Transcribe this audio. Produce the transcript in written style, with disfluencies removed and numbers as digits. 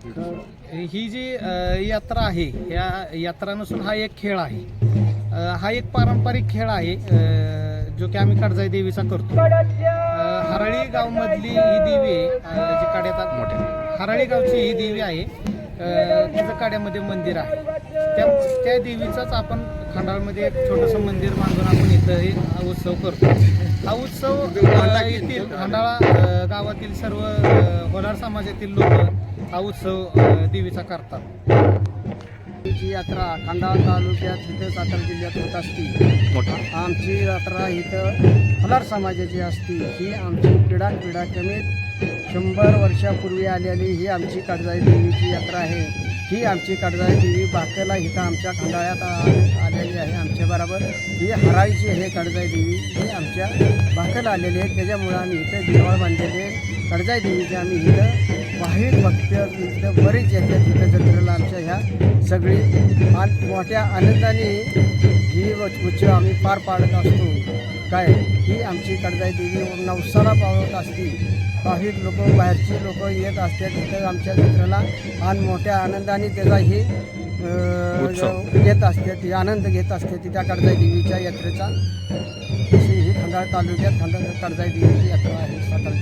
ही जी यात्रा आहे, या यात्रा नसून हा एक खेळ आहे. हा एक पारंपरिक खेळ आहे जो की आम्ही कडजाई देवीचा करतो. हरळी गावमधली ही देवी आहे, जी काड्यात मोठ्या हरळी गावची ही देवी आहे. तिचं काड्यामध्ये मंदिर आहे. त्या देवीचाच आपण खंडाळमध्ये एक छोटंसं मंदिर बांधून आपण इथं हा उत्सव करतो. हा उत्सव येथील खंडाळा गावातील सर्व होलार समाजातील लोक हा उत्सव देवीचा करतात. ही यात्रा खंडाळा तालुक्यात इथं सातारा जिल्ह्यात होत असते. आमची यात्रा इथं होलार समाजाची असते. ही आमची पिढा कमीत 100 वर्षापूर्वी आलेली ही आमची कडजाई देवीची यात्रा आहे. ही आमची कडजाई देवी बाकला इथं आमच्या खंडाळ्यात आलेली आहे. आमच्याबरोबर ही हराळीची आहे कडजाई देवी, ही आमच्या बाकला आलेली आहे. त्याच्यामुळं आम्ही इथं देवाळ बांधलेले कडजाई देवीचे आम्ही इथं वाहीत भक्त इथं बरेच येतात. इथं जत्रेला आमच्या ह्या सगळी मोठ्या आनंदाने ही उत्सव आम्ही पार पाडत असतो. काय ही आमची कडजाई देवी नवसाला पावत असते. काही लोक बाहेरची लोक येत असतात तिथं आमच्या जत्रेला आणि मोठ्या आनंदाने त्याचा ही येत असतात, ही आनंद घेत असते त्या कडजाई देवीच्या यात्रेचा. ही खंडाळा तालुक्यात कडजाई देवीची यात्रा आहे सातारा.